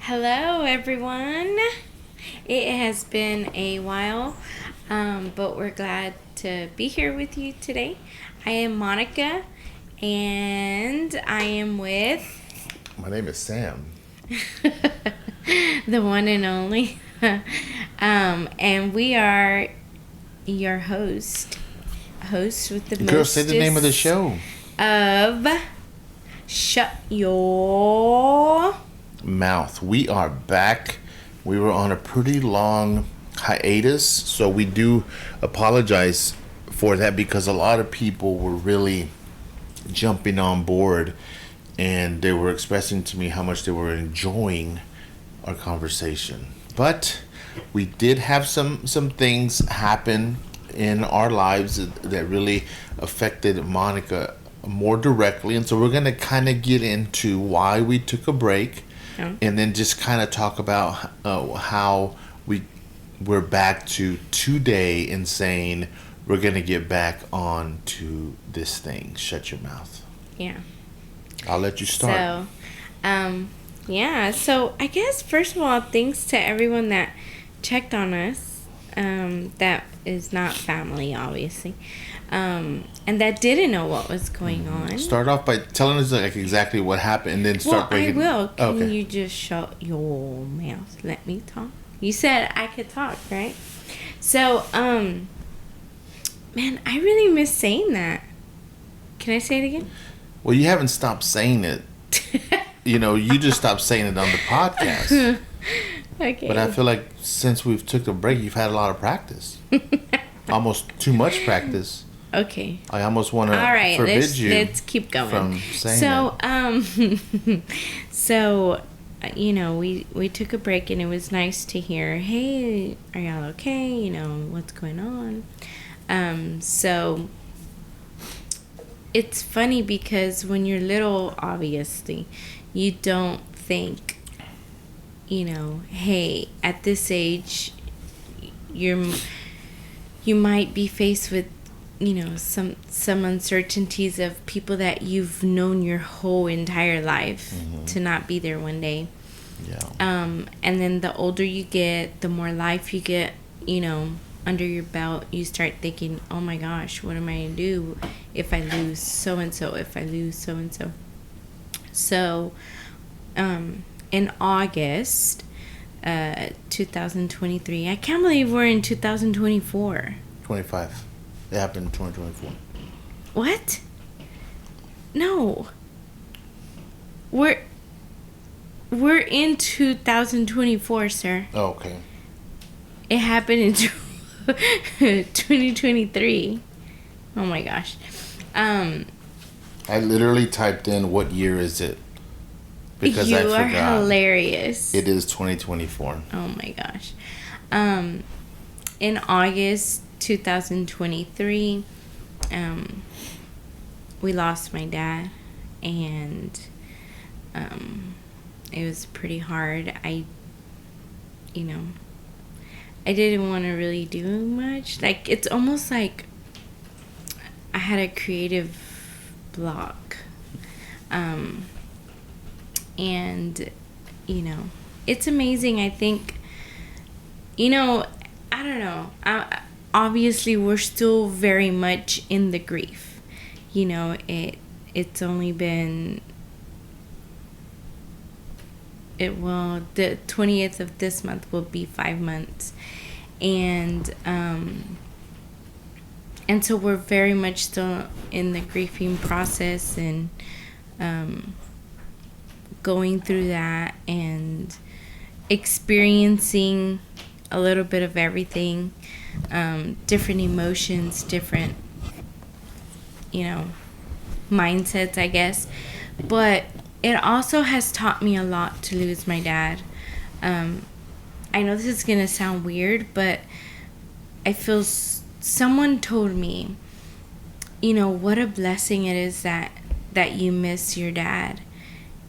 Hello, everyone. It has been a while, but we're glad to be here with you today. I am Monica, and I am with My name is Sam. the one and only. And we are your hosts with the Girl, say the name of the show. Of Shut Your Mouth. We are back. We were on a pretty long hiatus, so we do apologize for that because a lot of people were really jumping on board and they were expressing to me how much they were enjoying our conversation. But we did have some things happen in our lives that really affected Monica more directly, and so we're going to kind of get into why we took a break. And then just kind of talk about how we're back to today and saying we're going to get back on to this thing. Shut your mouth. Yeah. I'll let you start. So I guess first of all, thanks to everyone that checked on us. That is not family, obviously. And that didn't know what was going on. Start off by telling us like exactly what happened, and then start breaking. I will. Can you just shut your mouth? Let me talk. You said I could talk, right? So, man, I really miss saying that. Can I say it again? Well, you haven't stopped saying it. You just stopped saying it on the podcast. Okay. But I feel like since we've took a break, you've had a lot of practice. Almost too much practice. Okay. I almost want to forbid you. Let's keep going. From saying that. So, we took a break and it was nice to hear, hey, are y'all okay? What's going on? So it's funny because when you're little, obviously, you don't think, hey, at this age, you might be faced with some uncertainties of people that you've known your whole entire life to not be there one day. Yeah. And then the older you get, the more life you get, under your belt, you start thinking, oh my gosh, what am I going to do if I lose so-and-so, if I lose so-and-so? So, in August 2023, I can't believe we're in 2024. 25. It happened in 2024. What? No. We're in 2024, sir. Oh, okay. It happened in 2023. Oh my gosh. I literally typed in what year is it because I forgot. You are hilarious. It is 2024. Oh my gosh. In August 2023, we lost my dad, and it was pretty hard. I didn't want to really do much. Like, it's almost like I had a creative block. And it's amazing. I think, I don't know. Obviously, we're still very much in the grief. It's only been... the 20th of this month will be 5 months. And so we're very much still in the grieving process and going through that and experiencing a little bit of everything, different emotions, different, mindsets, I guess. But it also has taught me a lot to lose my dad. I know this is going to sound weird, but I feel someone told me, what a blessing it is that you miss your dad.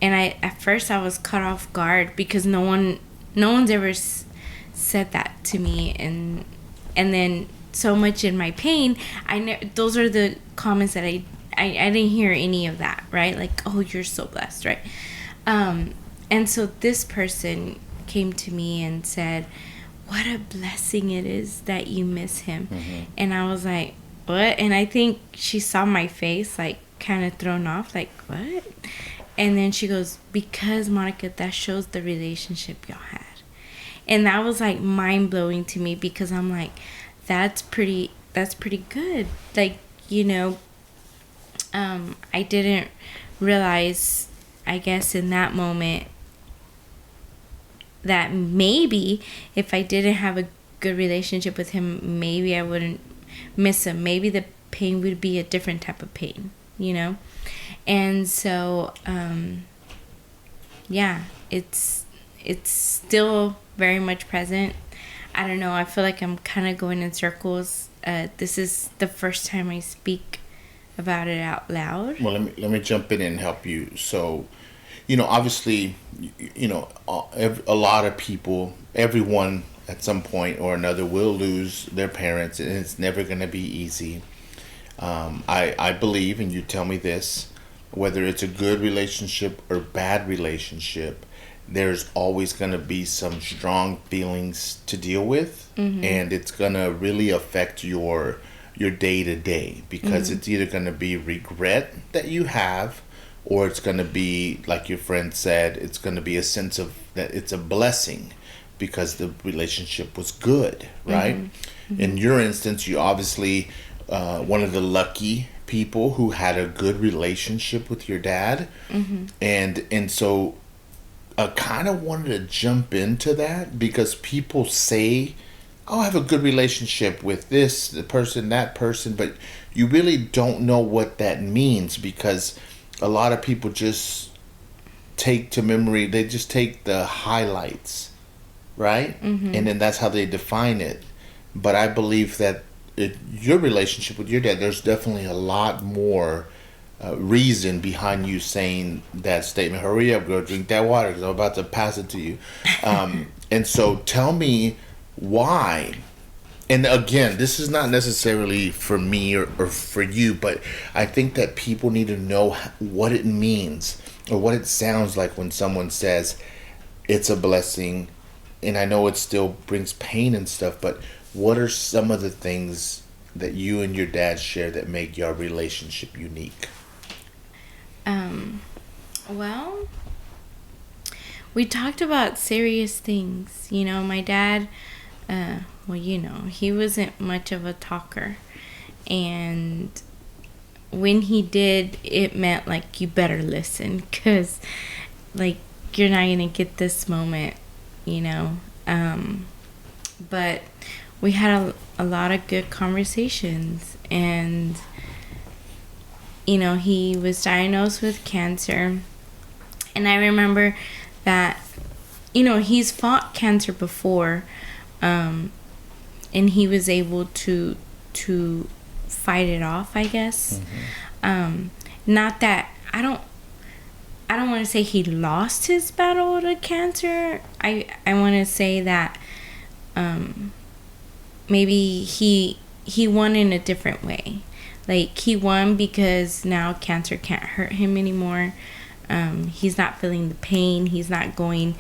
And at first I was caught off guard because no one's ever said that to me. And then so much in my pain, those are the comments that I didn't hear any of that, right? Like, oh, you're so blessed, right? And so this person came to me and said, what a blessing it is that you miss him. And I was like, what? And I think she saw my face, like, kind of thrown off, like, what? And then she goes, because, Monica, that shows the relationship y'all had. And that was, like, mind-blowing to me, because I'm like, that's pretty good. Like, you know, I didn't realize, I guess, in that moment, that maybe if I didn't have a good relationship with him, maybe I wouldn't miss him. Maybe the pain would be a different type of pain, you know? And so, yeah, it's still very much present. I don't know. I feel like I'm kind of going in circles. This is the first time I speak about it out loud. Well, let me jump in and help you. So, you know, obviously, you know, a lot of people, everyone at some point or another will lose their parents, and it's never going to be easy. I believe, and you tell me this, whether it's a good relationship or bad relationship, there's always going to be some strong feelings to deal with, and it's going to really affect your day to day, because it's either going to be regret that you have, or it's going to be, like your friend said, it's going to be a sense of that it's a blessing because the relationship was good, right? In your instance, you obviously one of the lucky people who had a good relationship with your dad, and so I kind of wanted to jump into that, because people say, oh, I have a good relationship with this the person, that person, but you really don't know what that means, because a lot of people just take to memory, they just take the highlights, right? And then that's how they define it. But I believe that your relationship with your dad, there's definitely a lot more reason behind you saying that statement. Hurry up, go drink that water, because I'm about to pass it to you. And so tell me why. And again, this is not necessarily for me or for you, but I think that people need to know what it means or what it sounds like when someone says it's a blessing. And I know it still brings pain and stuff, but what are some of the things that you and your dad share that make your relationship unique? Well, we talked about serious things. You know, my dad, well, you know, he wasn't much of a talker. And when he did, it meant, like, you better listen, because, like, you're not going to get this moment, you know. But we had a lot of good conversations. And, you know, he was diagnosed with cancer. And I remember that, you know, he's fought cancer before, and he was able to fight it off, I guess. Not that I don't want to say he lost his battle with cancer. I want to say that maybe he won in a different way. Like, he won because now cancer can't hurt him anymore. He's not feeling the pain. He's not going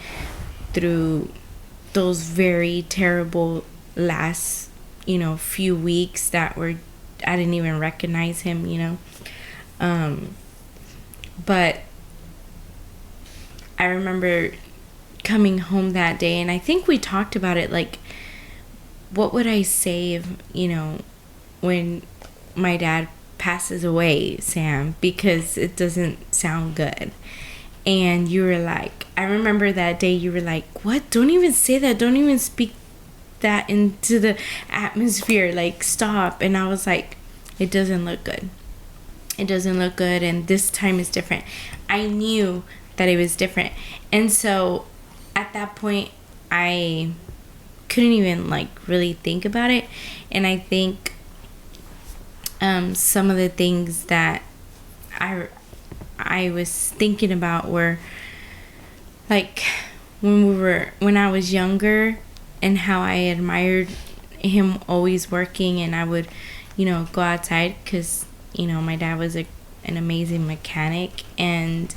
through those very terrible last, you know, few weeks that were, I didn't even recognize him, you know. But I remember coming home that day, and I think we talked about it, like, what would I say if, you know, when my dad passes away, Sam, because it doesn't sound good. And you were like, I remember that day you were like, what? Don't even say that. Don't even speak that into the atmosphere. Like, stop. And I was like, it doesn't look good. It doesn't look good. And this time is different. I knew that it was different. And so at that point, I couldn't even, like, really think about it. And I think some of the things that I was thinking about were, like, when I was younger, and how I admired him always working, and I would, you know, go outside, because, you know, my dad was an amazing mechanic, and,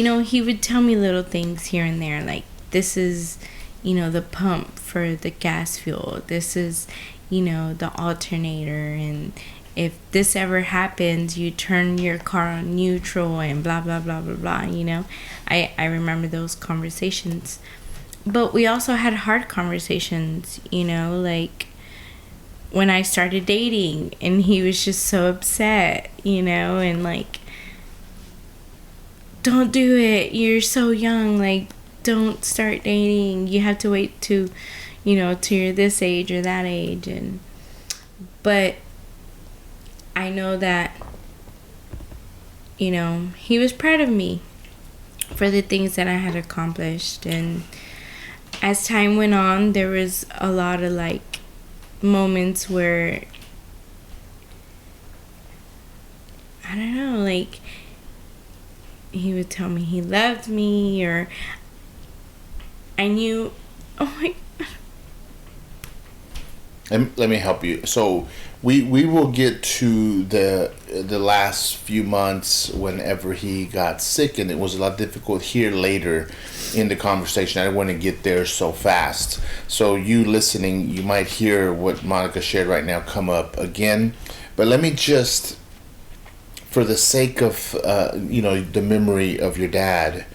he would tell me little things here and there, like, this is, the pump for the gas fuel. This is, the alternator. And if this ever happens, you turn your car on neutral and blah, blah, blah, blah, blah, I remember those conversations. But we also had hard conversations, like when I started dating and he was just so upset, and like, don't do it. You're so young. Like, don't start dating. You have to wait to, till you're this age or that age. But I know that, he was proud of me for the things that I had accomplished. And as time went on, there was a lot of like moments where, I don't know, like, he would tell me he loved me, or I knew, oh my God. Let me help you. So we will get to the last few months whenever he got sick, and it was a lot difficult here later in the conversation. I didn't want to get there so fast. So you listening, you might hear what Monica shared right now come up again. But let me just, for the sake of the memory of your dad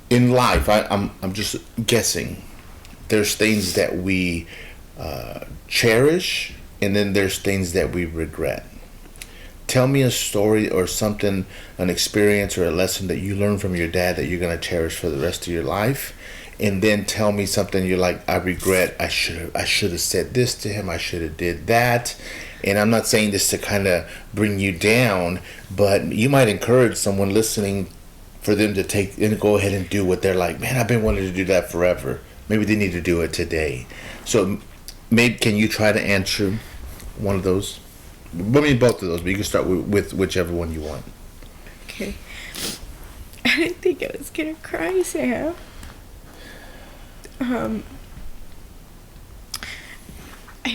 in life, I'm just guessing. There's things that we cherish, and then there's things that we regret. Tell me a story or something, an experience or a lesson that you learned from your dad that you're going to cherish for the rest of your life. And then tell me something you're like, I regret, I should have said this to him, I should have did that. And I'm not saying this to kind of bring you down, but you might encourage someone listening for them to take and go ahead and do what they're like, man, I've been wanting to do that forever. Maybe they need to do it today. So maybe can you try to answer one of those? I mean, both of those, but you can start with whichever one you want. Okay. I didn't think I was gonna cry, Sam. I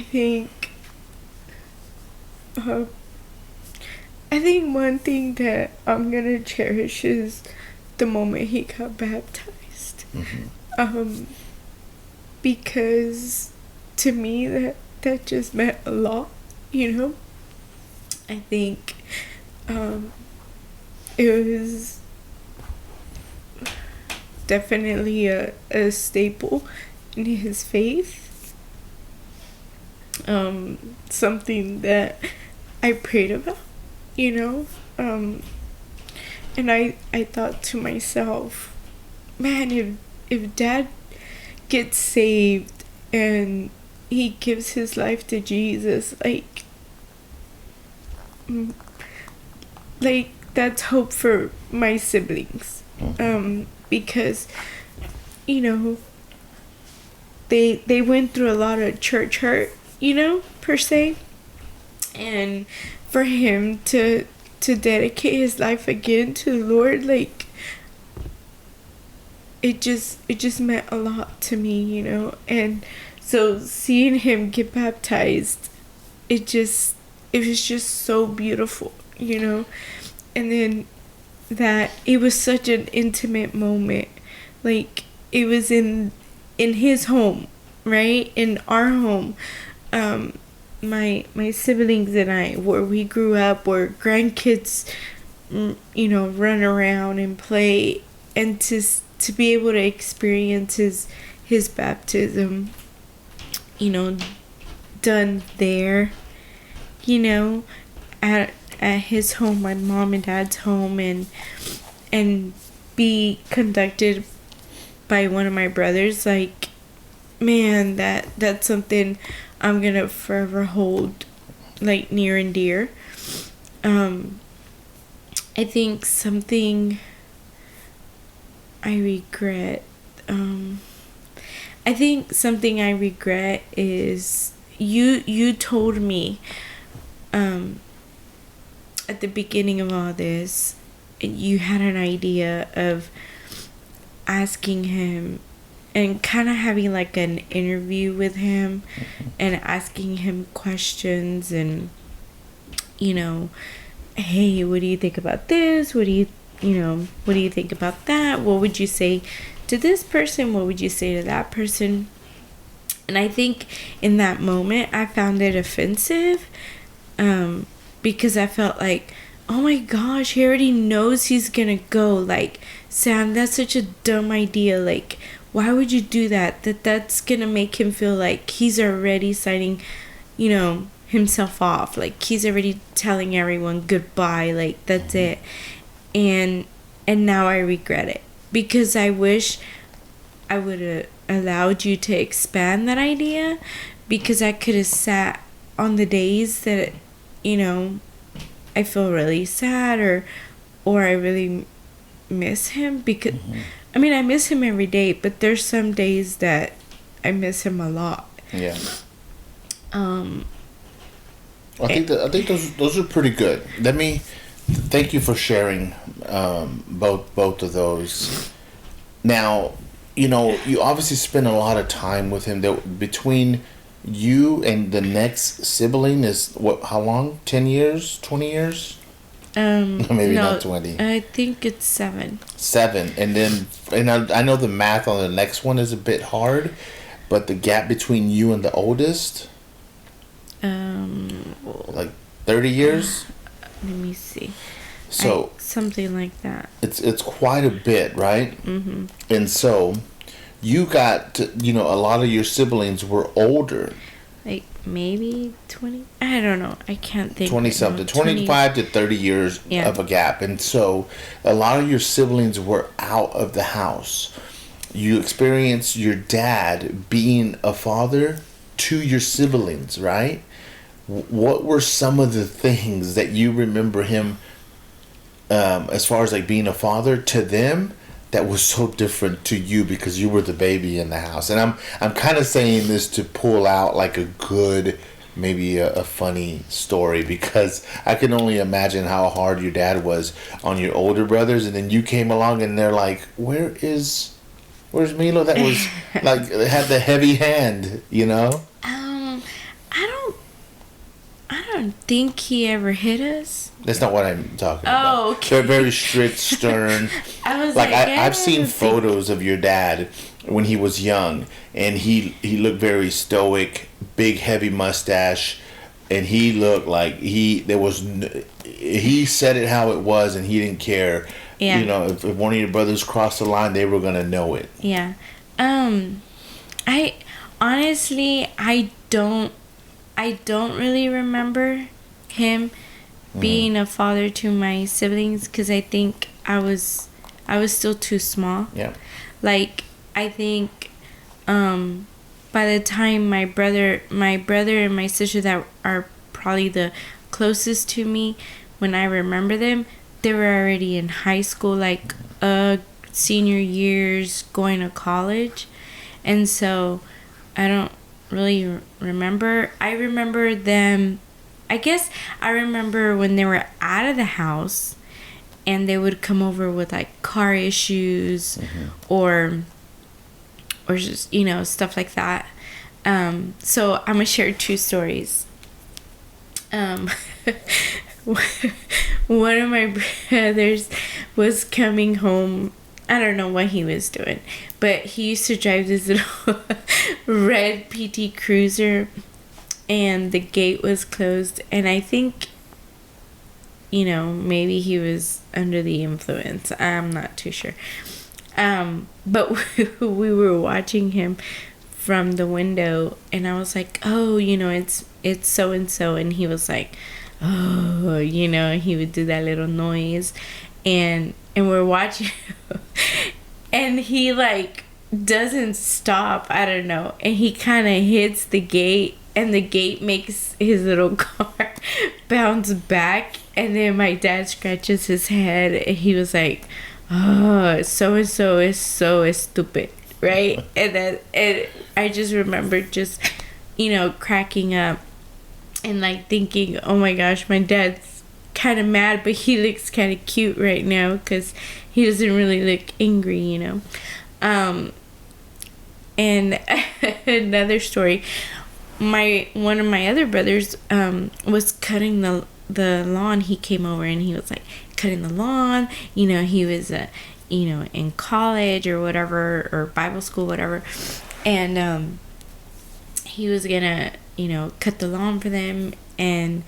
think one thing that I'm gonna cherish is the moment he got baptized. Mm-hmm. Because to me that just meant a lot, I think it was definitely a staple in his faith. Something that I prayed about, and I thought to myself, man, if Dad gets saved and he gives his life to Jesus, like that's hope for my siblings. Because they went through a lot of church hurt, per se, and for him to dedicate his life again to the Lord, like, it just meant a lot to me, and so seeing him get baptized, it was just so beautiful, and then that it was such an intimate moment, like it was in his home, right, in our home, my siblings and I, where we grew up, where grandkids run around and play, and to be able to experience his baptism, done there, at his home, my mom and dad's home, and be conducted by one of my brothers, like, man, that's something I'm gonna forever hold, like, near and dear. I think something I regret, is you told me at the beginning of all this, you had an idea of asking him and kind of having like an interview with him, and asking him questions, and hey, what do you think about this, what do you what do you think about that? What would you say to this person? What would you say to that person? And I think in that moment, I found it offensive, because I felt like, oh my gosh, he already knows he's gonna go. Like, Sam, that's such a dumb idea. Like, why would you do that? That's gonna make him feel like he's already signing, himself off. Like, he's already telling everyone goodbye. Like, that's it. And now I regret it, because I wish I would have allowed you to expand that idea, because I could have sat on the days that, I feel really sad or I really miss him, because I mean, I miss him every day, but there's some days that I miss him a lot. Yeah. I think those are pretty good. Thank you for sharing both of those. Now, you obviously spend a lot of time with him. Between you and the next sibling is what? How long? 10 years? 20 years? Maybe no, not 20. I think it's 7. 7, and I know the math on the next one is a bit hard, but the gap between you and the oldest, like 30 years. Let me see. So something like that. It's quite a bit, right? Mm-hmm. And so you got a lot of your siblings were older. Like maybe 20. I don't know. I can't think. 20 something, 25 to 30 years of a gap. And so a lot of your siblings were out of the house. You experienced your dad being a father to your siblings, right? What were some of the things that you remember him, as far as like being a father to them, that was so different to you because you were the baby in the house? And I'm kind of saying this to pull out like a good, maybe a funny story, because I can only imagine how hard your dad was on your older brothers, and then you came along and they're like, where's Milo? That was like had the heavy hand, I don't think he ever hit us. That's not what I'm talking about. Oh, okay. They're very strict, stern. I was I've seen photos of your dad when he was young, and he looked very stoic, big heavy mustache, and he looked like he said it how it was, and he didn't care. Yeah. If one of your brothers crossed the line, they were gonna know it. Yeah. I honestly I don't really remember him being a father to my siblings, because I think I was still too small. Yeah. Like, I think by the time my brother and my sister that are probably the closest to me, when I remember them, they were already in high school, like senior years, going to college. And so I don't really remember. I remember them, I guess I remember when they were out of the house and they would come over with like car issues, or just stuff like that. So I'm gonna share 2 stories. One of my brothers was coming home. I don't know what he was doing, but he used to drive this little red PT Cruiser, and the gate was closed, and I think, maybe he was under the influence. I'm not too sure. But we were watching him from the window, and I was like, oh, it's so and so, and he was like, oh, he would do that little noise, and we're watching and he like doesn't stop, I don't know, and he kind of hits the gate, and the gate makes his little car bounce back, and then my dad scratches his head, and he was like, oh, so and so is so stupid, right? And I just remember just cracking up and like thinking, oh my gosh, my dad's kind of mad, but he looks kind of cute right now because he doesn't really look angry, And another story, one of my other brothers was cutting the lawn. He came over and he was like, cutting the lawn. He was in college or whatever, or Bible school, whatever, and he was gonna cut the lawn for them, and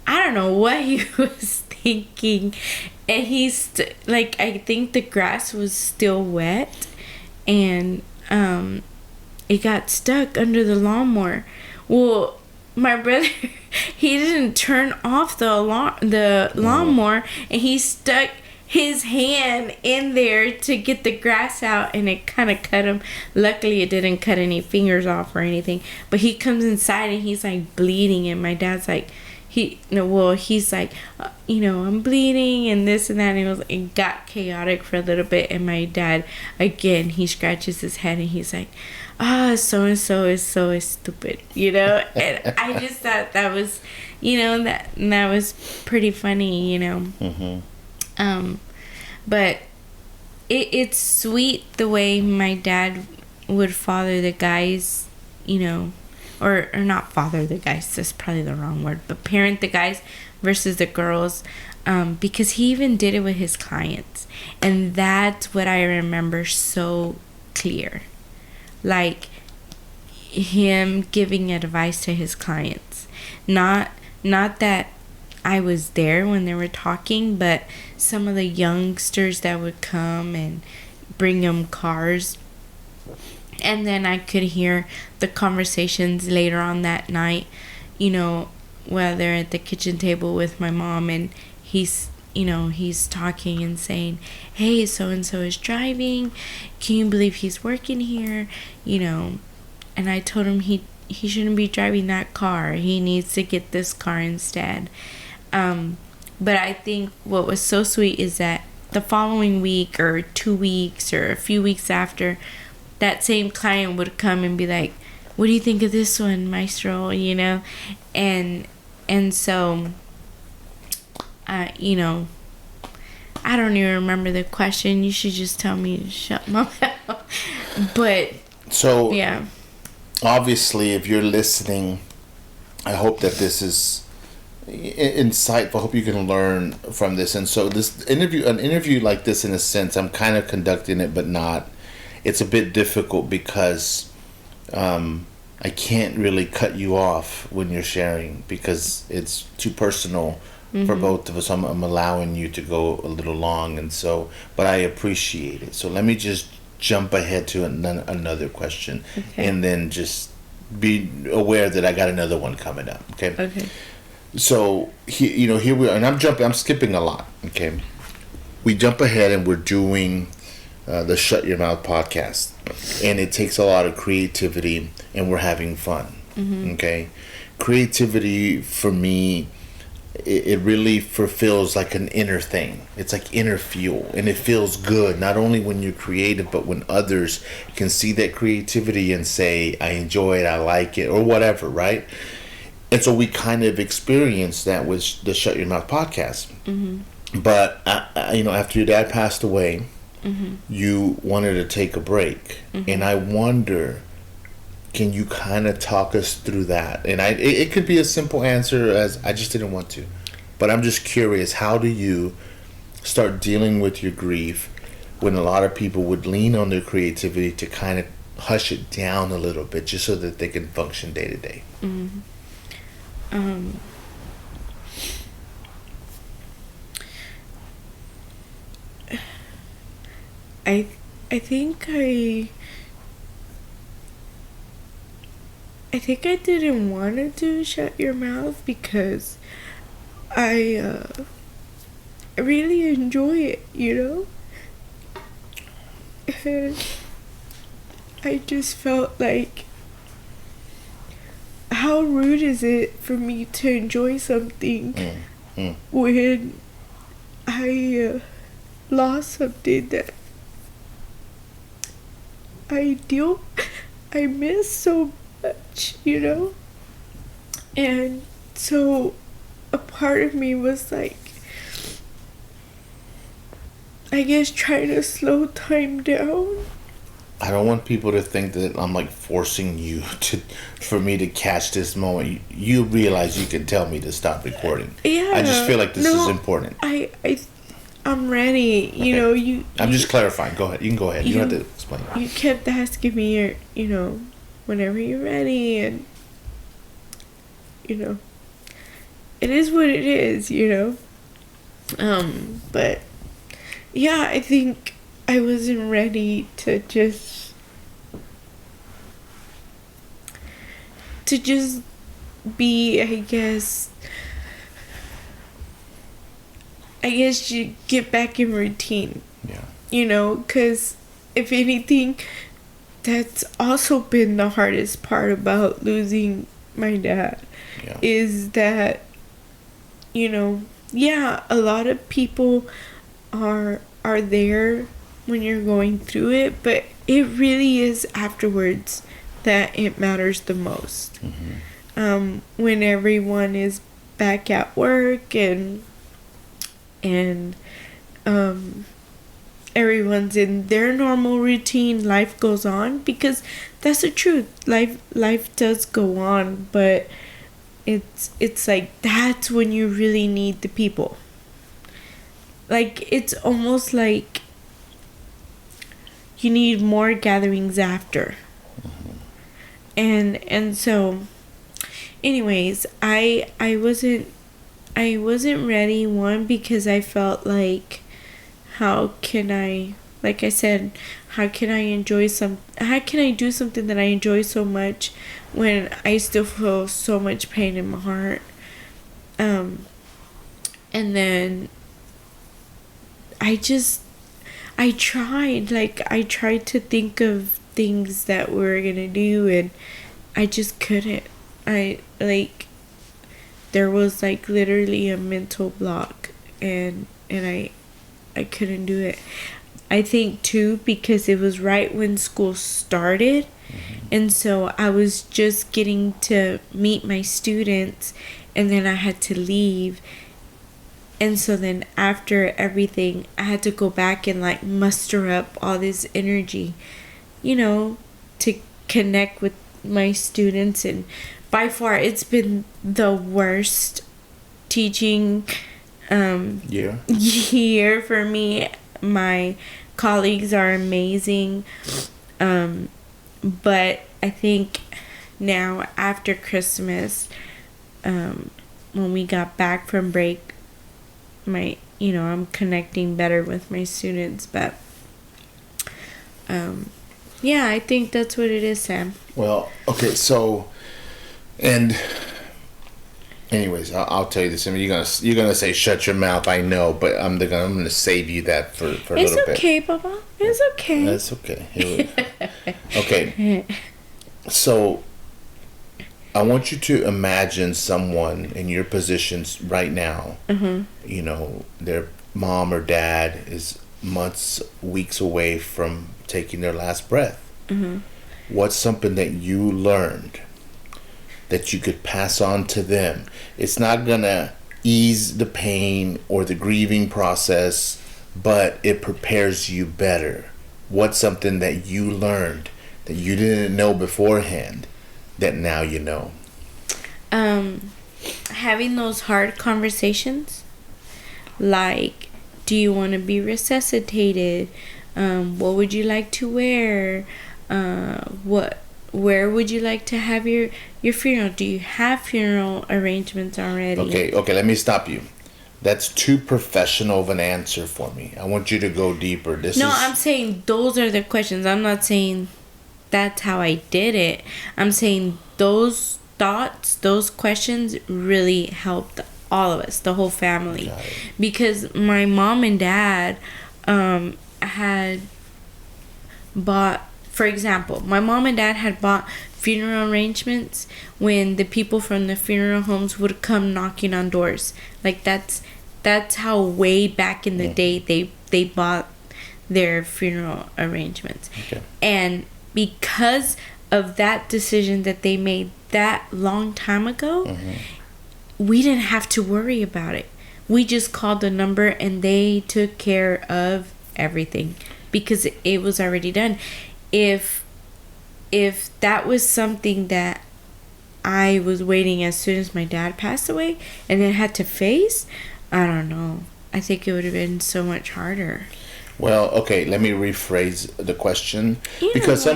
I don't know what he was thinking, and I think the grass was still wet, and it got stuck under the lawnmower. Well, my brother, he didn't turn off the lawnmower, and he stuck his hand in there to get the grass out, and it kind of cut him. Luckily, it didn't cut any fingers off or anything. But he comes inside and he's like bleeding, and my dad's like, he's like, I'm bleeding and this and that, and it got chaotic for a little bit. And my dad, again, he scratches his head and he's like, so and so is so stupid, and I just thought that was, that was pretty funny, but it's sweet the way my dad would father the guys, or not father the guys, that's probably the wrong word, but parent the guys versus the girls, because he even did it with his clients, and that's what I remember so clear, like him giving advice to his clients, not that I was there when they were talking, but some of the youngsters that would come and bring them cars. And then I could hear the conversations later on that night, while they're at the kitchen table with my mom, and he's talking and saying, hey, so-and-so is driving. Can you believe he's working here? And I told him he shouldn't be driving that car. He needs to get this car instead. But I think what was so sweet is that the following week or 2 weeks or a few weeks after, that same client would come and be like, what do you think of this one, Maestro? And so, I don't even remember the question. You should just tell me to shut my mouth. But, so, yeah. Obviously, if you're listening, I hope that this is insightful. I hope you can learn from this. And so an interview like this, in a sense, I'm kind of conducting it, but not. It's a bit difficult because I can't really cut you off when you're sharing because it's too personal for both of us. I'm allowing you to go a little long, and so, but I appreciate it. So let me just jump ahead to another question, and then just be aware that I got another one coming up. Okay. So here we are, and I'm skipping a lot. Okay, we jump ahead and we're doing the Shut Your Mouth podcast, and it takes a lot of creativity, and we're having fun. Okay, creativity for me, it really fulfills like an inner thing. It's like inner fuel, and it feels good not only when you're creative, but when others can see that creativity and say, I enjoy it, I like it, or whatever, right? And so we kind of experienced that with the Shut Your Mouth podcast. But after your dad passed away, you wanted to take a break, and I wonder, can you kind of talk us through that? And it could be a simple answer as I just didn't want to, but I'm just curious, how do you start dealing with your grief when a lot of people would lean on their creativity to kind of hush it down a little bit just so that they can function day to day? I think I didn't want to do Shut Your Mouth because I really enjoy it, and I just felt like, how rude is it for me to enjoy something when I lost something that I miss so much, and so a part of me was like, I guess, trying to slow time down. I don't want people to think that I'm like forcing you for me to catch this moment. You realize you can tell me to stop recording. Yeah. I just feel like this is important. I'm ready. You know, I'm just clarifying. Go ahead. You can go ahead. You don't have to explain. You kept asking me, whenever you're ready, and it is what it is. But yeah, I think I wasn't ready to just be, I guess you get back in routine. Yeah. Because if anything, that's also been the hardest part about losing my dad. Yeah. Is that, yeah, a lot of people are there when you're going through it, but it really is afterwards that it matters the most. Mm-hmm. When everyone is back at work and everyone's in their normal routine, life goes on, because that's the truth. Life does go on, but it's like that's when you really need the people. Like, it's almost like you need more gatherings after. Mm-hmm. And so anyways, I wasn't ready, one, because I felt like, how can I do something that I enjoy so much when I still feel so much pain in my heart? And then I tried to think of things that we were gonna do, and I just couldn't. There was literally a mental block, and I couldn't do it. I think too because it was right when school started, and so I was just getting to meet my students, and then I had to leave. And so then after everything, I had to go back and muster up all this energy, to connect with my students. And by far, it's been the worst teaching year for me. My colleagues are amazing. But I think now after Christmas, when we got back from break, I'm connecting better with my students. But yeah, I think that's what it is, Sam. Well, okay, so, and anyways, I'll tell you this. I mean, you're gonna say shut your mouth. I know, but I'm gonna save you that for a little bit. It's okay, Papa. It's okay. That's okay. Okay. So, I want you to imagine someone in your positions right now. Mm-hmm. Their mom or dad is months, weeks away from taking their last breath. Mm-hmm. What's something that you learned that you could pass on to them? It's not gonna ease the pain or the grieving process, but it prepares you better. What's something that you learned that you didn't know beforehand that now you know? Having those hard conversations, like, do you want to be resuscitated? What would you like to wear? Where would you like to have your funeral? Do you have funeral arrangements already? Okay, let me stop you. That's too professional of an answer for me. I want you to go deeper. I'm saying those are the questions. I'm not saying that's how I did it. I'm saying those thoughts, those questions really helped all of us, the whole family. Because my mom and dad had bought, for example, my mom and dad had bought funeral arrangements when the people from the funeral homes would come knocking on doors. That's how way back in the day they bought their funeral arrangements. Okay. And because of that decision that they made that long time ago, we didn't have to worry about it. We just called the number and they took care of everything because it was already done. If that was something that I was waiting as soon as my dad passed away and then had to face, I don't know. I think it would have been so much harder. Well, okay, let me rephrase the question. Yeah. Because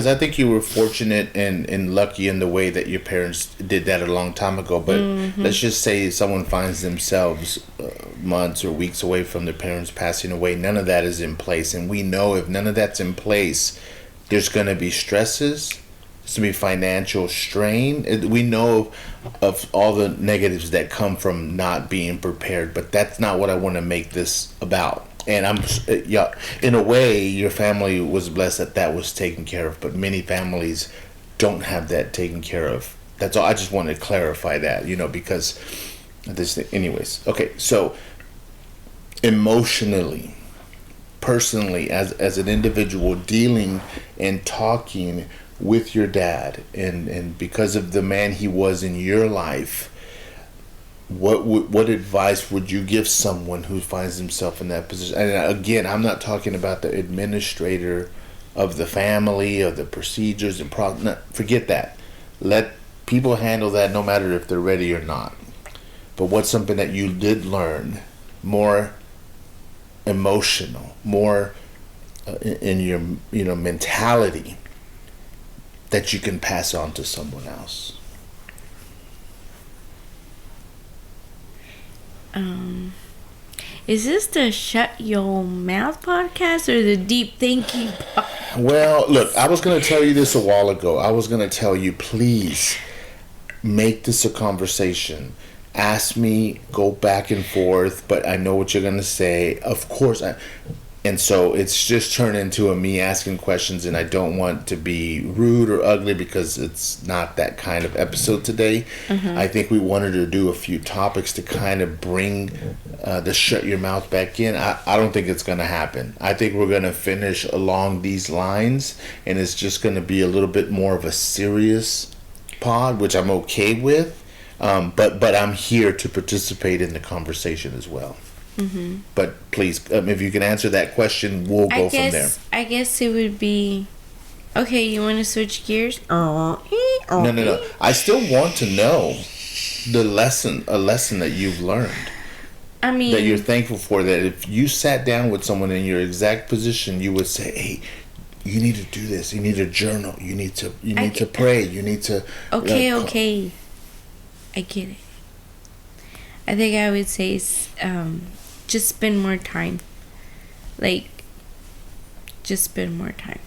I think you were fortunate and lucky in the way that your parents did that a long time ago. But let's just say someone finds themselves months or weeks away from their parents passing away. None of that is in place. And we know if none of that's in place, there's going to be stresses. There's going to be financial strain. We know of all the negatives that come from not being prepared. But that's not what I want to make this about. And in a way, your family was blessed that was taken care of, but many families don't have that taken care of. That's all. I just want to clarify that, because this. Anyways, okay. So, emotionally, personally, as an individual dealing and talking with your dad, and because of the man he was in your life. What advice would you give someone who finds himself in that position? And again, I'm not talking about the administrator of the family or the procedures and forget that. Let people handle that, no matter if they're ready or not. But what's something that you did learn, more emotional, more in your mentality, that you can pass on to someone else? Is this the Shut Your Mouth podcast or the Deep Thinking podcast? Well, look, I was going to tell you this a while ago. I was going to tell you, please make this a conversation. Ask me, go back and forth, but I know what you're going to say. Of course, and so it's just turned into a me asking questions, and I don't want to be rude or ugly because it's not that kind of episode today. I think we wanted to do a few topics to kind of bring the shut your mouth back in. I don't think it's going to happen. I think we're going to finish along these lines, and it's just going to be a little bit more of a serious pod, which I'm okay with. But I'm here to participate in the conversation as well. But please, if you can answer that question, we'll go from there. I guess it would be... Okay, you want to switch gears? No. I still want to know a lesson that you've learned. I mean... That you're thankful for, that if you sat down with someone in your exact position, you would say, hey, you need to do this. You need to journal. You need to pray. You need to... Okay. I get it. I think I would say... just spend more time. Just spend more time.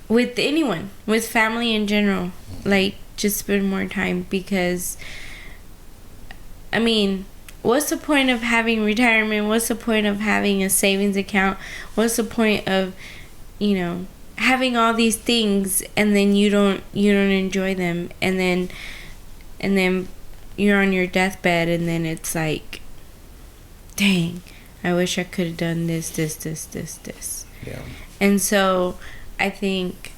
With anyone. With family in general. Just spend more time because... I mean, what's the point of having retirement? What's the point of having a savings account? What's the point of, having all these things and then you don't enjoy them, and then you're on your deathbed and then it's like, dang, I wish I could have done this. Yeah. And so I think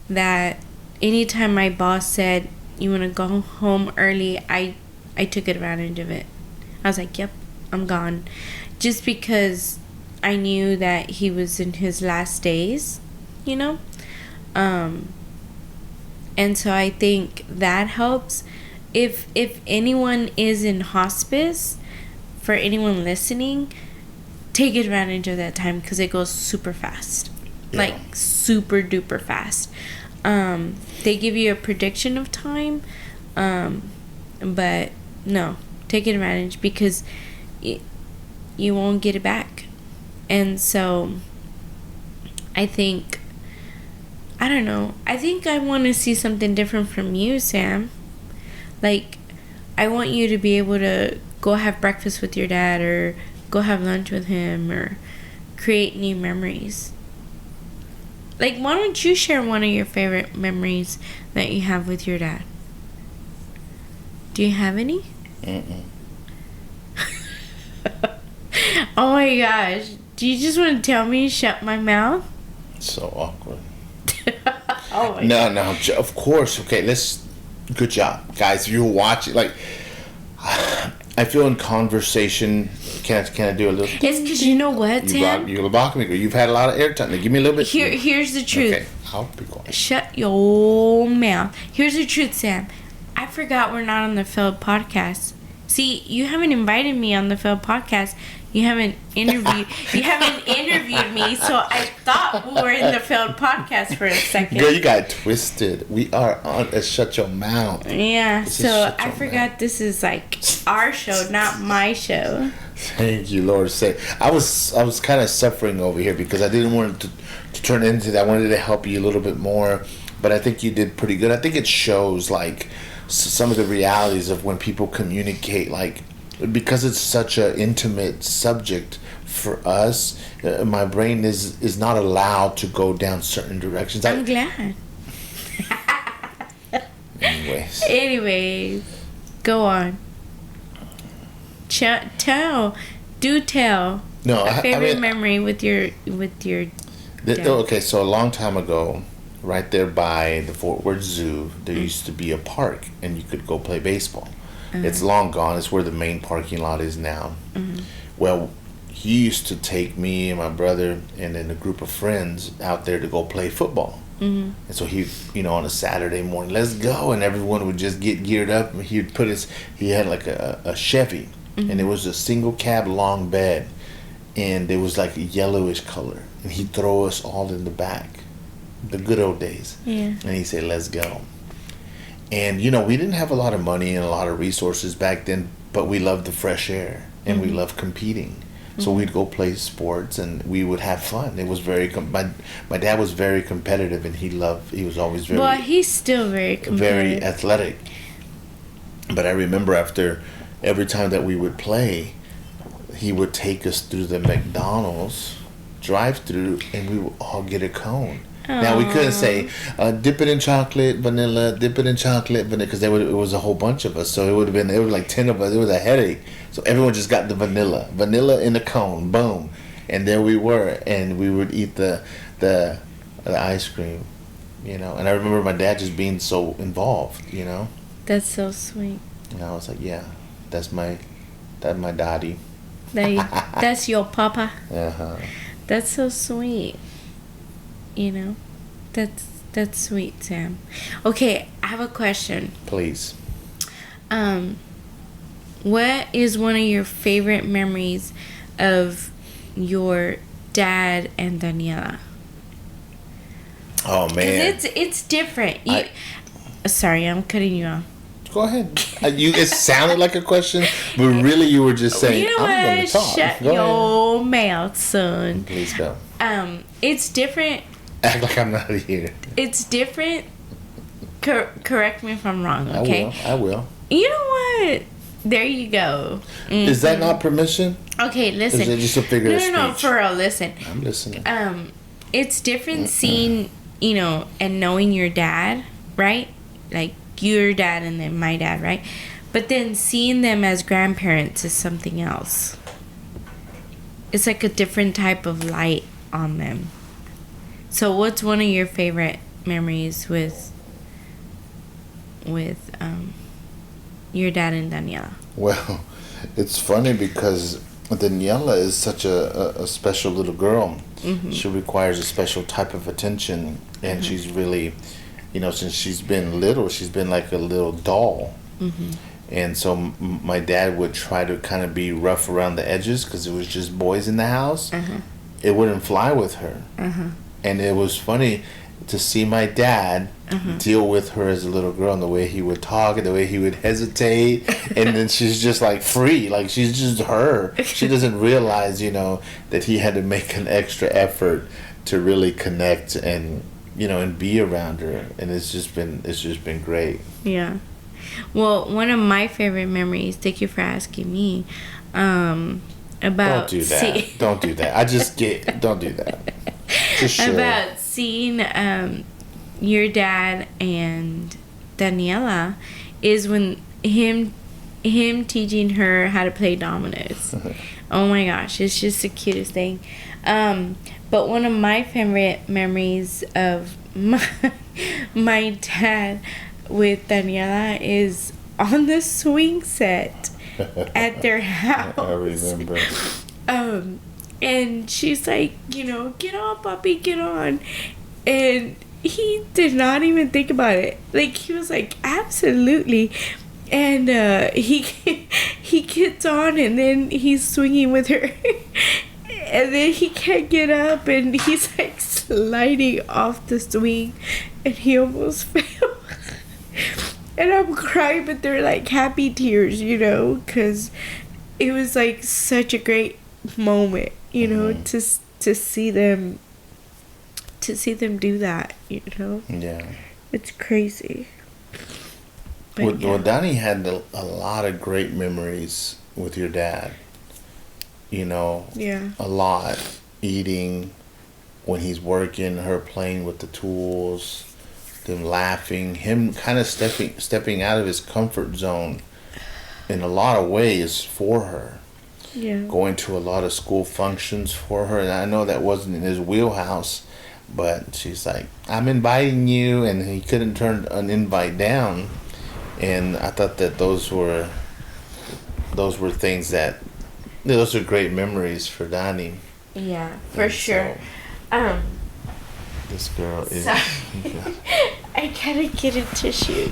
that anytime my boss said, you want to go home early, I took advantage of it. I was like, yep, I'm gone. Just because I knew that he was in his last days, And so I think that helps. If anyone is in hospice, for anyone listening, take advantage of that time because it goes super fast. Yeah. Super duper fast. They give you a prediction of time, but no, take advantage because you won't get it back. And so I think, I don't know, I think I want to see something different from you, Sam. I want you to be able to go have breakfast with your dad or go have lunch with him or create new memories. Why don't you share one of your favorite memories that you have with your dad? Do you have any? Oh my gosh. Do you just want to tell me shut my mouth? So awkward. Oh my God. No, of course. Okay, good job. Guys, if you're watching, I feel in conversation. Can I do a little? It's because you know what, Sam? You're blocking me. You've had a lot of airtime. Now give me a little bit. Here's the truth. Okay, I'll be quiet. Shut your mouth. Here's the truth, Sam. I forgot we're not on the failed podcast. See, you haven't invited me on the failed podcast. You haven't interviewed me, so I thought we were in the failed podcast for a second. Girl, you got twisted. We are on a Shut Your Mouth. Yeah, so I forgot this is like our show, not my show. Thank you, Lord. I was kind of suffering over here because I didn't want it to turn into that. I wanted to help you a little bit more, but I think you did pretty good. I think it shows like some of the realities of when people communicate, like, because it's such an intimate subject for us, my brain is not allowed to go down certain directions. I'm glad. Anyways, go on. Tell. No, a favorite memory with your dad. Okay, so a long time ago, right there by the Fort Worth Zoo, there used to be a park, and you could go play baseball. It's long gone. It's where the main parking lot is now. Well, he used to take me and my brother and then a group of friends out there to go play football. And so he, on a Saturday morning, let's go, and everyone would just get geared up. And he had like a Chevy, and it was a single cab long bed, and it was like a yellowish color, and he'd throw us all in the back, the good old days. Yeah. And he'd say, let's go. And, we didn't have a lot of money and a lot of resources back then, but we loved the fresh air, and we loved competing. So we'd go play sports, and we would have fun. It was very, my dad was very competitive, and he was always very... Well, he's still very competitive. Very athletic. But I remember every time that we would play, he would take us through the McDonald's drive-through, and we would all get a cone. Now, we couldn't say, dip it in chocolate, vanilla, because it was a whole bunch of us. So it was like 10 of us. It was a headache. So everyone just got the vanilla in a cone, boom. And there we were, and we would eat the ice cream, And I remember my dad just being so involved, That's so sweet. And I was like, yeah, that's my daddy. That's your papa. Uh-huh. That's so sweet. That's sweet, Sam. Okay, I have a question. Please. What is one of your favorite memories of your dad and Daniela? Oh man, it's different. Sorry, I'm cutting you off. Go ahead. It sounded like a question, but really you were just saying, I'm going to talk. Shut your mouth, son. Please go. It's different. Act like I'm not here. It's different. Correct me if I'm wrong, okay? I will. You know what? There you go. Mm-hmm. Is that not permission? Okay, listen. Is it just a figure of speech? No, for real, listen. I'm listening. It's different seeing, and knowing your dad, right? Like, your dad and then my dad, right? But then seeing them as grandparents is something else. It's like a different type of light on them. So what's one of your favorite memories with your dad and Daniela? Well, it's funny because Daniela is such a special little girl. Mm-hmm. She requires a special type of attention, and she's really, since she's been little, she's been like a little doll. Mm-hmm. And so my dad would try to kind of be rough around the edges because it was just boys in the house. Uh-huh. It wouldn't fly with her. Uh-huh. And it was funny to see my dad deal with her as a little girl, and the way he would talk and the way he would hesitate. And then she's just like free. Like, she's just her. She doesn't realize, that he had to make an extra effort to really connect and, and be around her. And it's just been great. Yeah. Well, one of my favorite memories, thank you for asking me, about... Don't do that. Don't do that. Don't do that. About seeing your dad and Daniela is when him teaching her how to play dominoes. Oh my gosh, it's just the cutest thing. But one of my favorite memories of my dad with Daniela is on the swing set at their house. I remember. And she's like, get on, puppy, get on. And he did not even think about it. Like, he was like, absolutely. And he he gets on, and then he's swinging with her. And then he can't get up, and he's like sliding off the swing, and he almost fell. And I'm crying, but they're like happy tears, you know, because it was like such a great moment, you know, to see them do that, you know. Yeah. It's crazy. But Well, Donnie had a lot of great memories with your dad. You know, yeah. a lot. Eating, when he's working, her playing with the tools, them laughing, him kind of stepping out of his comfort zone in a lot of ways for her. Yeah. Going to a lot of school functions for her, and I know that wasn't in his wheelhouse, but she's like, I'm inviting you, and he couldn't turn an invite down. And I thought that those were things that, those are great memories for Donnie. Yeah, for And sure. so, this girl is. Sorry. I gotta get a tissue.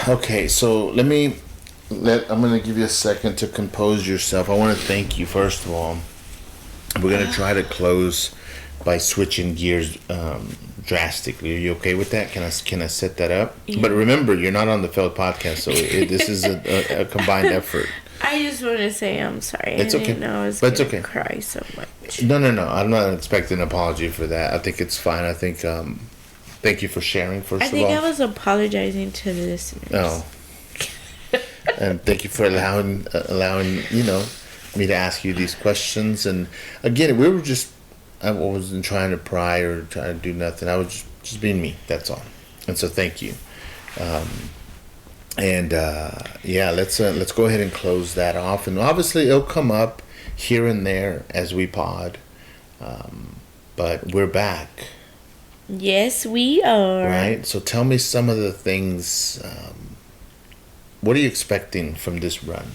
Okay, so I'm gonna give you a second to compose yourself. I want to thank you first of all. We're gonna try to close by switching gears drastically. Are you okay with that? Can I set that up? Yeah. But remember, you're not on the Failed Podcast, so this is a combined effort. I just want to say I'm sorry. It's I okay. didn't know I was But it's gonna okay. cry so much. No. I'm not expecting an apology for that. I think it's fine. I think thank you for sharing first I of think all. I was apologizing to the listeners. Oh. And thank you for allowing me to ask you these questions. And again, I wasn't trying to pry or try to do nothing. I was just being me. That's all. And so thank you. Let's go ahead and close that off. And obviously it'll come up here and there as we pod. But we're back. Yes, we are. Right? So tell me some of the things. What are you expecting from this run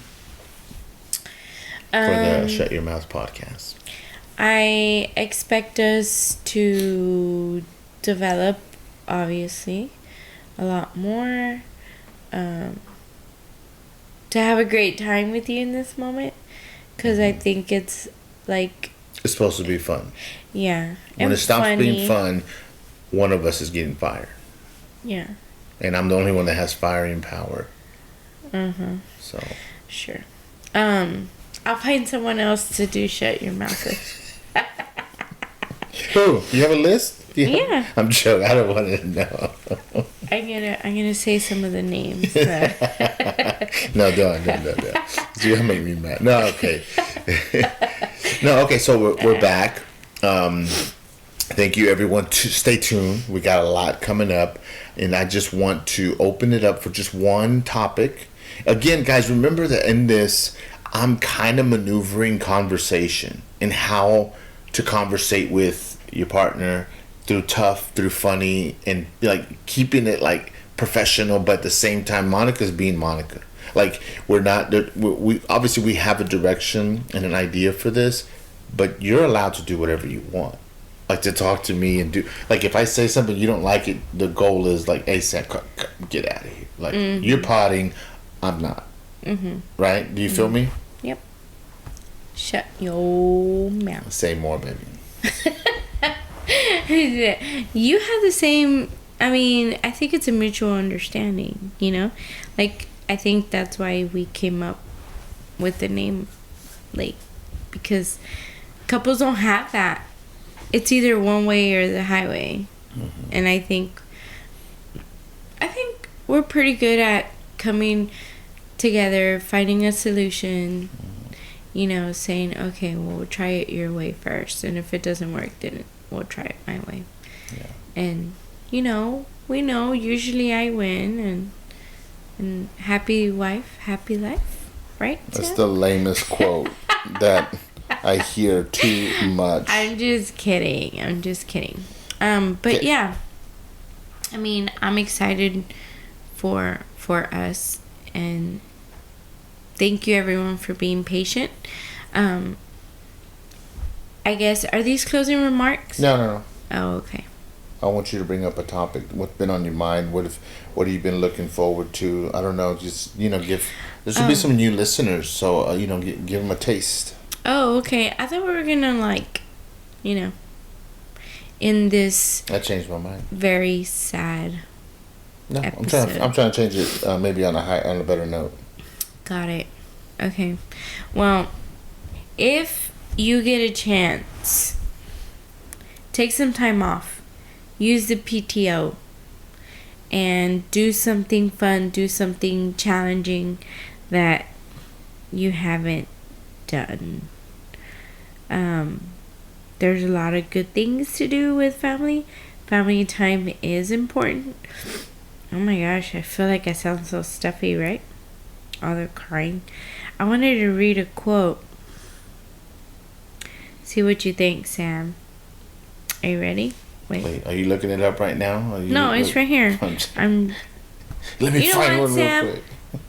for the Shut Your Mouth podcast? I expect us to develop, obviously, a lot more. To have a great time with you in this moment. Because I think it's like... It's supposed to be fun. Yeah. When it stops being fun, one of us is getting fired. Yeah. And I'm the only one that has firing power. Mm-hmm. So. Sure. I'll find someone else to do Shut Your Mouth with. Who? You have a list? Yeah. I'm joking. I don't want to know. I'm gonna say some of the names. No, don't. You'll make me mad. No, okay. No, okay. So we're back. Thank you, everyone. Stay tuned. We got a lot coming up, and I just want to open it up for just one topic. Again, guys, remember that in this, I'm kind of maneuvering conversation and how to conversate with your partner through tough, through funny, and like keeping it like professional, but at the same time, Monica's being Monica. Like we obviously we have a direction and an idea for this, but you're allowed to do whatever you want. Like to talk to me and do like if I say something you don't like it, the goal is like, hey Sam, get out of here. Like you're potting, I'm not. Right? Do you feel me? Yep. Shut your mouth. Say more, baby. You have the same. I mean, I think it's a mutual understanding. You know, like I think that's why we came up with the name, like because couples don't have that. It's either one way or the highway, and I think we're pretty good at coming together, finding a solution. You know, saying, okay, well, we'll try it your way first, and if it doesn't work, then we'll try it my way. Yeah. And you know, we know usually I win, and happy wife, happy life, right? That's Sam? the lamest quote that I hear too much. I'm just kidding. But yeah, I mean, I'm excited for us, and thank you everyone for being patient. I guess, are these closing remarks? No. Oh, okay. I want you to bring up a topic. What's been on your mind? What have you been looking forward to? I don't know. Just give. There should be some new listeners, so give them a taste. Oh, okay. I thought we were gonna in this. I changed my mind. Very sad. No, episode. I'm trying to change it. Maybe on a better note. Got it. Okay. Well, if you get a chance, take some time off. Use the PTO and do something fun, do something challenging that you haven't done. There's a lot of good things to do with family. Family time is important. Oh my gosh, I feel like I sound so stuffy, right? Oh, they're crying. I wanted to read a quote. See what you think, Sam. Are you ready? Wait, are you looking it up right now? No, it's right here. I'm. Let me find one Sam? real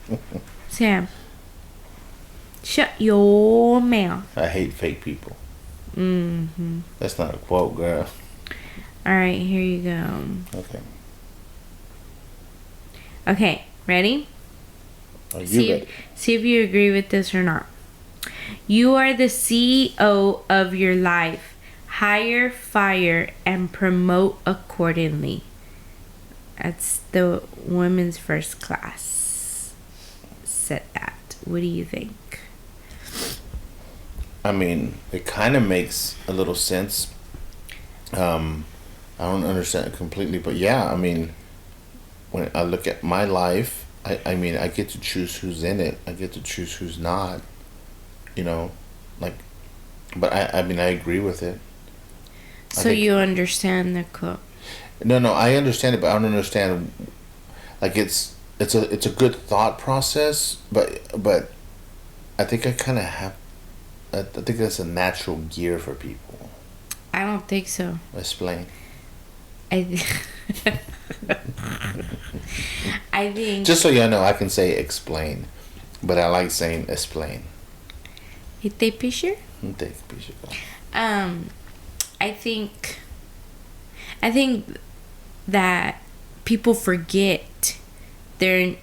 quick. Sam, shut your mouth. I hate fake people. Mm-hmm. That's not a quote, girl. All right, here you go. Okay. Okay, ready? Are you ready? See if you agree with this or not. You are the CEO of your life. Hire, fire, and promote accordingly. That's the women's first class said that. What do you think? I mean, it kind of makes a little sense. I don't understand it completely, but yeah, I mean, when I look at my life, I mean, I get to choose who's in it. I get to choose who's not. But I mean, I agree with it. So you understand the quote? No, I understand it, but I don't understand. Like it's a good thought process, but I think I kind of have. I think that's a natural gear for people. I don't think so. Explain. I think. Just so y'all know, I can say explain, but I like saying explain. Take a picture. Take a picture. I think that people forget they're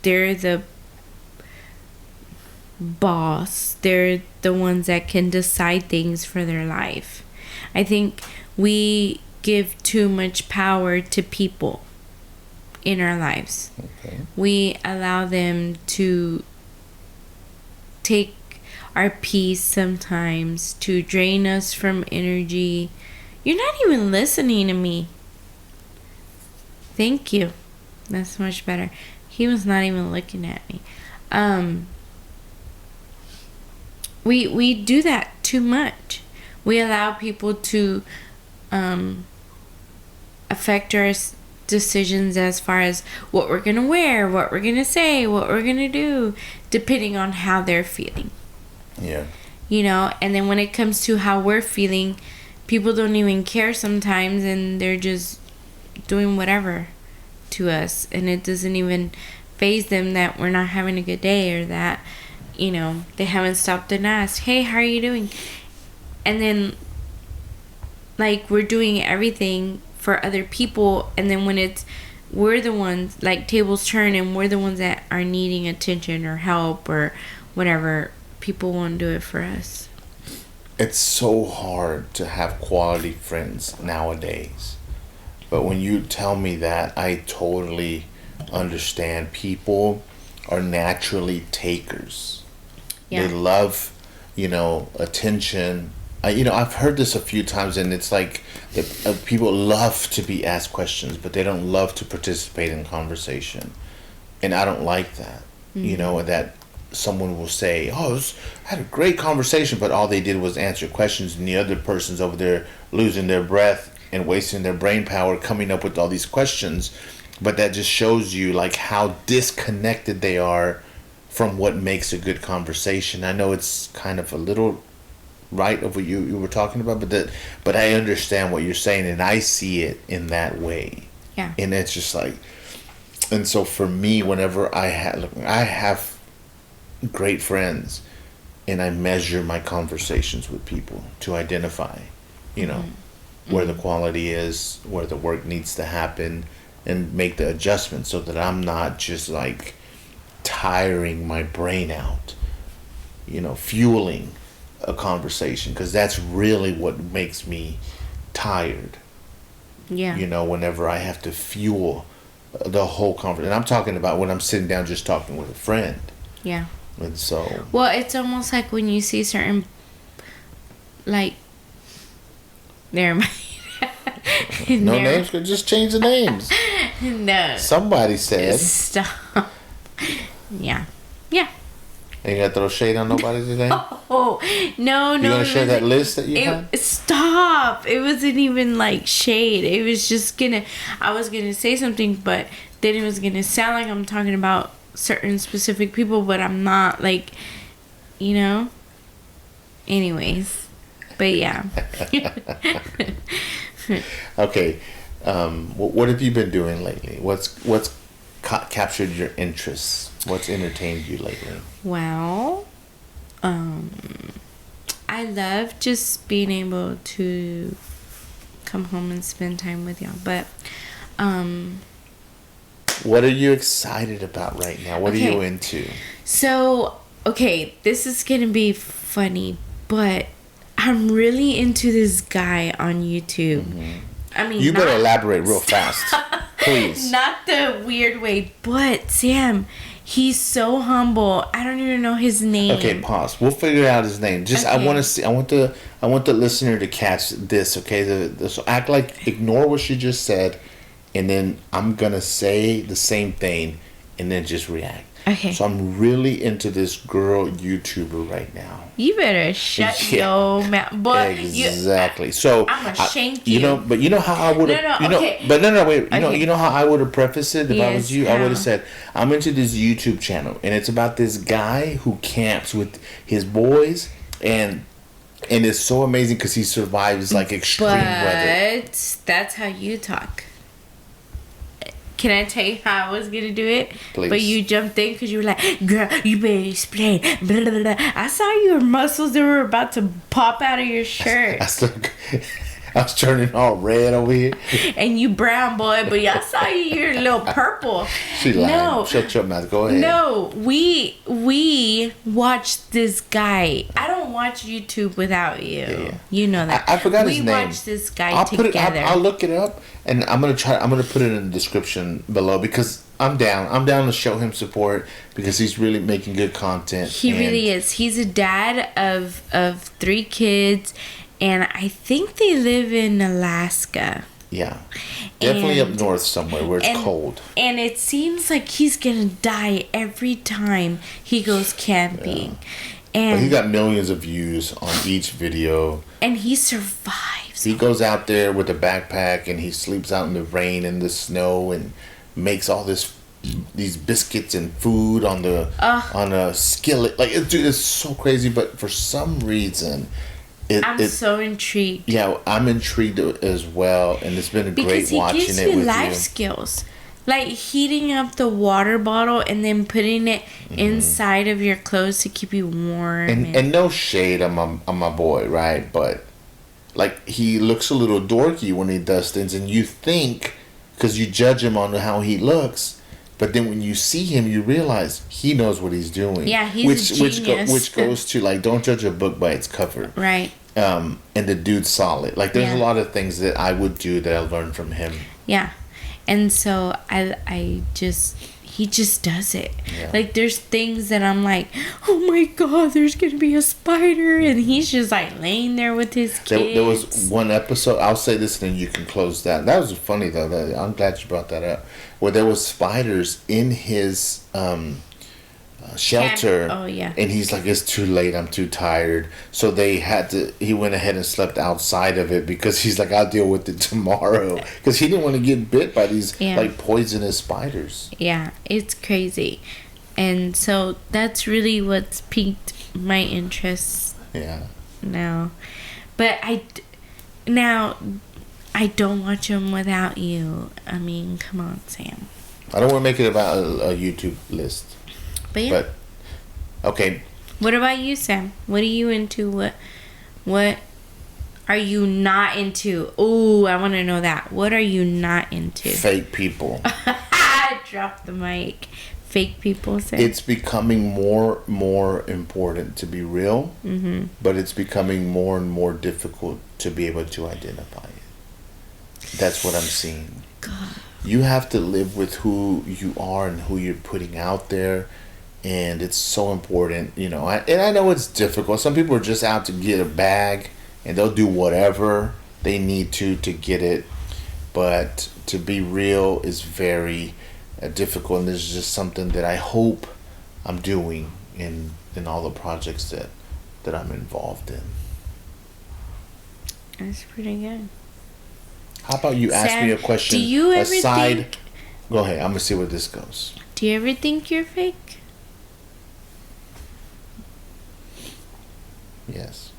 the boss. They're the ones that can decide things for their life. I think we give too much power to people in our lives. Okay. We allow them to take our peace sometimes, to drain us from energy. You're not even listening to me. Thank you. That's much better. He was not even looking at me. We do that too much. We allow people to affect our decisions as far as what we're gonna wear, what we're gonna say, what we're gonna do, depending on how they're feeling. Yeah. And then when it comes to how we're feeling, people don't even care sometimes, and they're just doing whatever to us, and it doesn't even faze them that we're not having a good day, or that they haven't stopped and asked, hey, how are you doing? And then we're doing everything for other people, and then when we're the ones, tables turn, and we're the ones that are needing attention or help or whatever, people won't do it for us. It's so hard to have quality friends nowadays. But when you tell me that, I totally understand. People are naturally takers. Yeah. They love, attention. I've heard this a few times, and it's like people love to be asked questions, but they don't love to participate in conversation. And I don't like that. Mm-hmm. That someone will say, I had a great conversation, but all they did was answer questions, and the other person's over there losing their breath and wasting their brain power coming up with all these questions. But that just shows you how disconnected they are from what makes a good conversation. I know it's kind of a little right of what you were talking about, but I understand what you're saying, and I see it in that way. Yeah. And it's just and so for me, whenever I have great friends, and I measure my conversations with people to identify, Mm-hmm. where the quality is, where the work needs to happen, and make the adjustments so that I'm not just like tiring my brain out, fueling a conversation, because that's really what makes me tired. Yeah. Whenever I have to fuel the whole conversation. And I'm talking about when I'm sitting down just talking with a friend. Yeah. And so. Well, it's almost like when you see certain, like, never mind. No names, could just change the names. No. Somebody said. Stop. Yeah. Yeah. Ain't gonna throw shade on nobody today? Oh, no. You gonna share that list that you had? Stop. It wasn't even like shade. It was just I was gonna say something, but then it was gonna sound like I'm talking about certain specific people, but I'm not, like, anyways. But yeah. Okay. What have you been doing lately? What's captured your interest? What's entertained you lately? Well, I love just being able to come home and spend time with y'all. But, what are you excited about right now? What are you into? So, this is gonna be funny, but I'm really into this guy on YouTube. Mm-hmm. I mean, you better elaborate real fast, please. Not the weird way, but Sam, he's so humble. I don't even know his name. Okay, pause. We'll figure out his name. Just I want to see. I want the listener to catch this. Okay, so act like ignore what she just said, and then I'm gonna say the same thing, and then just react. Okay. So I'm really into this girl YouTuber right now. You better shut your mouth, boy. Exactly. So I'm gonna shank you. But you know how I would have. Okay. But no, wait. You know how I would have prefaced it if I was you. How? I would have said I'm into this YouTube channel, and it's about this guy who camps with his boys, and it's so amazing because he survives like extreme weather. But that's how you talk. Can I tell you how I was gonna do it? Please. But you jumped in because you were like, "Girl, you better explain." Blah, blah, blah. I saw your muscles that were about to pop out of your shirt. I was turning all red over here. And you brown, boy, but I saw you're a little purple. She lied. No. Shut your mouth. Go ahead. No, we watched this guy. I don't watch YouTube without you. Yeah. You know that. I forgot his name. We watched this guy together. I'll look it up, and I'm gonna put it in the description below because I'm down. I'm down to show him support because he's really making good content. He really is. He's a dad of 3 kids. And I think they live in Alaska. Yeah. Definitely up north somewhere where it's cold. And it seems like he's going to die every time he goes camping. Yeah. But he got millions of views on each video. And he survives. He goes out there with a backpack and he sleeps out in the rain and the snow and makes all these biscuits and food on a skillet. Like, it's so crazy. But for some reason... I'm so intrigued. Yeah, I'm intrigued as well, and it's been great watching it with you. Because he gives you life skills, like heating up the water bottle and then putting it inside of your clothes to keep you warm. And no shade on my boy, right? But like he looks a little dorky when he does things, and you think because you judge him on how he looks. But then when you see him, you realize he knows what he's doing. Yeah, he's a genius. Which goes to, like, don't judge a book by its cover. Right. And the dude's solid. Like, there's a lot of things that I would do that I learned from him. Yeah. And so he just does it. Yeah. Like, there's things that I'm like, oh my God, there's going to be a spider. And he's just, like, laying there with his kids. There was one episode, I'll say this and then you can close that. That was funny, though. I'm glad you brought that up. Where there was spiders in his shelter. Oh, yeah. And he's like, it's too late. I'm too tired. So he went ahead and slept outside of it because he's like, I'll deal with it tomorrow. Because he didn't want to get bit by these like poisonous spiders. Yeah, it's crazy. And so that's really what's piqued my interest. Yeah. Now. But I don't watch them without you. I mean, come on, Sam. I don't want to make it about a YouTube list. But okay. What about you, Sam? What are you into? What? are you not into? Ooh, I want to know that. What are you not into? Fake people. Drop the mic. Fake people say. It's becoming more important to be real, but it's becoming more and more difficult to be able to identify it. That's what I'm seeing. God. You have to live with who you are and who you're putting out there, and it's so important, you know. And I know it's difficult. Some people are just out to get a bag, and they'll do whatever they need to get it. But to be real is very difficult, and this is just something that I hope I'm doing in all the projects that I'm involved in. That's pretty good. How about you ask me a question? Do you ever think... Go ahead. I'm gonna see where this goes. Do you ever think you're fake? Yes.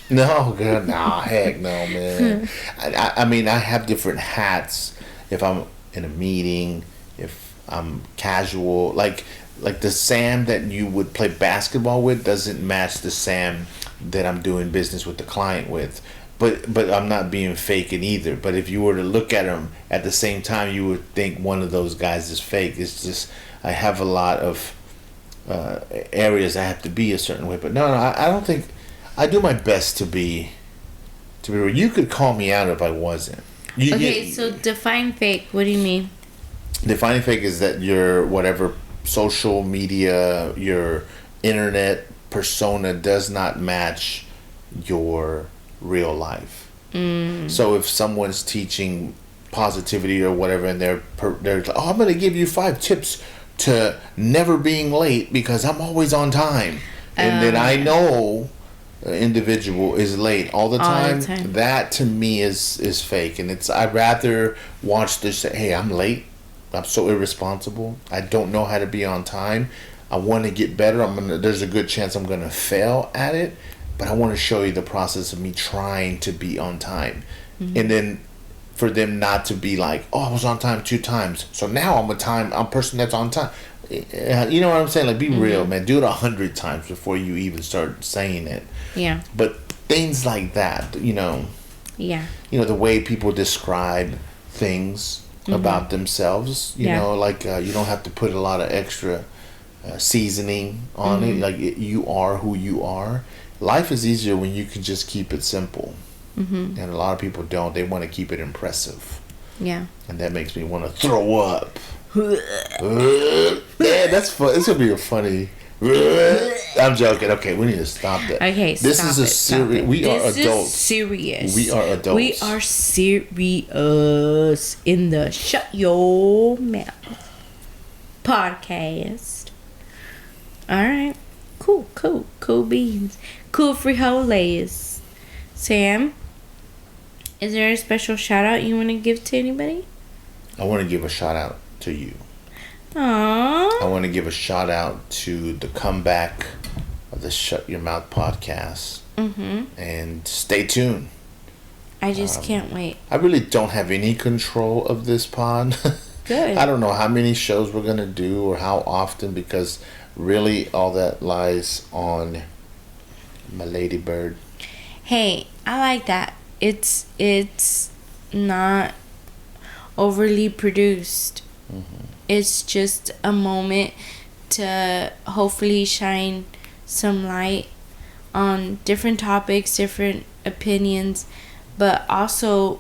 No, God, nah, heck no, man. I mean, I have different hats. If I'm in a meeting, if I'm casual, like the Sam that you would play basketball with doesn't match the Sam that I'm doing business with the client with. But I'm not being fake in either. But if you were to look at them at the same time, you would think one of those guys is fake. It's just I have a lot of areas I have to be a certain way. But no, I don't think. I do my best to be real. You could call me out if I wasn't. So define fake. What do you mean? Defining fake is that your whatever social media, your internet persona does not match your real life. So if someone's teaching positivity or whatever, and they're like, oh, I'm going to give you 5 tips to never being late because I'm always on time, and then I know the individual is late all the time. That to me is fake, and I'd rather watch this. Hey, I'm late. I'm so irresponsible. I don't know how to be on time. I want to get better. There's a good chance I'm gonna fail at it, but I want to show you the process of me trying to be on time. And then for them not to be like, oh, I was on time 2 times, so now I'm a person that's on time. You know what I'm saying? Like, be real, man. Do it 100 times before you even start saying it. Yeah. But things like that, you know. Yeah. You know, the way people describe things about themselves, you know, like you don't have to put a lot of extra seasoning on it. Like, you are who you are. Life is easier when you can just keep it simple. And a lot of people don't. They want to keep it impressive. Yeah. And that makes me want to throw up. Yeah, that's fun. This will be a funny. I'm joking. Okay, we need to stop that. Okay, this is a serious. We are adults. Serious. We are adults. We are serious in the Shut Your Mouth podcast. All right, cool beans, cool frijoles. Sam, is there a special shout out you want to give to anybody? I want to give a shout out to you. Aww. I want to give a shout out to the comeback of the Shut Your Mouth podcast. And stay tuned. I just can't wait. I really don't have any control of this pod. Good. I don't know how many shows we're going to do or how often, because really all that lies on my ladybird. Hey, I like that. It's not overly produced. It's just a moment to hopefully shine some light on different topics, different opinions, but also,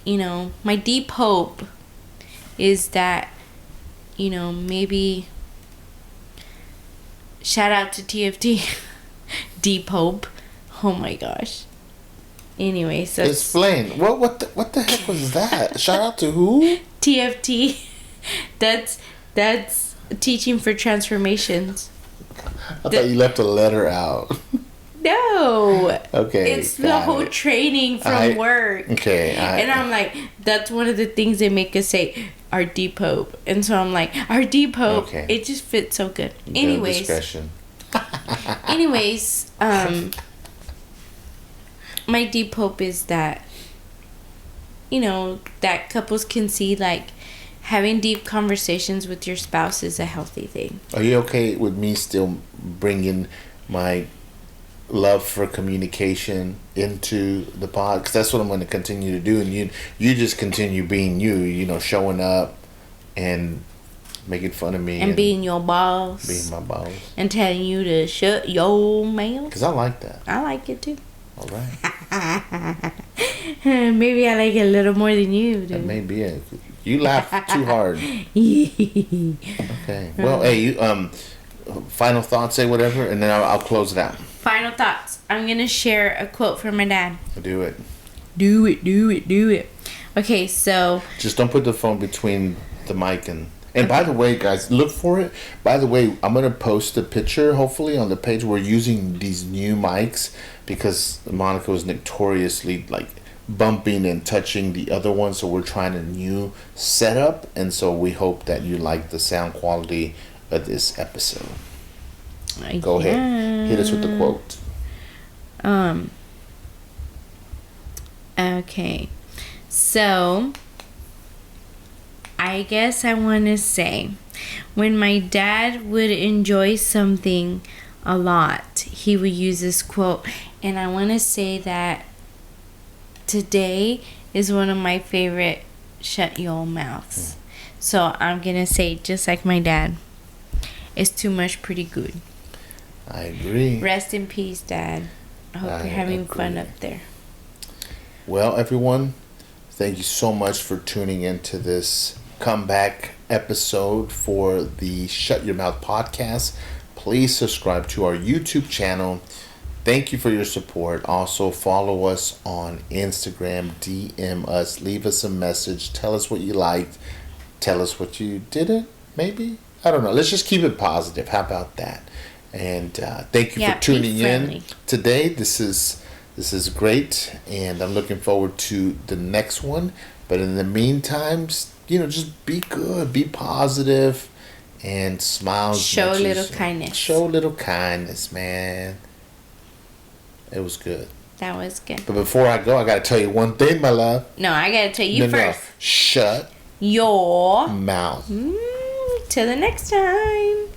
you know, my deep hope is that, you know, maybe shout out to TFT. Deep hope. Oh my gosh. Anyways, so explain. What the heck was that? Shout out to who? TFT. That's teaching for transformations. I thought you left a letter out. No. Okay. It's the whole training from work. Okay. And I'm like, that's one of the things they make us say, our deep hope. And so I'm like, our deep hope. Okay. It just fits so good. Anyways. Discretion. Anyways, my deep hope is that, you know, that couples can see, like, having deep conversations with your spouse is a healthy thing. Are you okay with me still bringing my love for communication into the pod, because that's what I'm going to continue to do. And you just continue being you, showing up and making fun of me and being your boss, being my boss, and telling you to shut your mouth. Because I like that. I like it too. All right. Maybe I like it a little more than you do. That may be it. You laugh too hard. Okay. Well, hey, you final thoughts, say whatever, and then I'll close it out. Final thoughts. I'm gonna share a quote from my dad. Do it. Do it. Do it. Do it. Okay, so just don't put the phone between the mic and. And by the way, guys, look for it. By the way, I'm going to post a picture, hopefully, on the page. We're using these new mics because Monica was notoriously, bumping and touching the other one. So we're trying a new setup. And so we hope that you like the sound quality of this episode. Go ahead. Hit us with the quote. Okay. So I guess I want to say, when my dad would enjoy something a lot, he would use this quote. And I want to say that today is one of my favorite shut your mouths. So I'm going to say, just like my dad, it's too much pretty good. I agree. Rest in peace, Dad. I hope you're having fun up there. Well, everyone, thank you so much for tuning into this comeback episode for the Shut Your Mouth podcast. Please subscribe to our YouTube channel. Thank you for your support. Also follow us on Instagram, DM us, leave us a message, tell us what you liked, tell us what you didn't, maybe, I don't know. Let's just keep it positive. How about that? And thank you for tuning in today. This is great, and I'm looking forward to the next one. But in the meantime, just be good, be positive, and smile. Show a little kindness. Show a little kindness, man. It was good. That was good. But before I go, I got to tell you one thing, my love. No, I got to tell you first. No. Shut your mouth. Till the next time.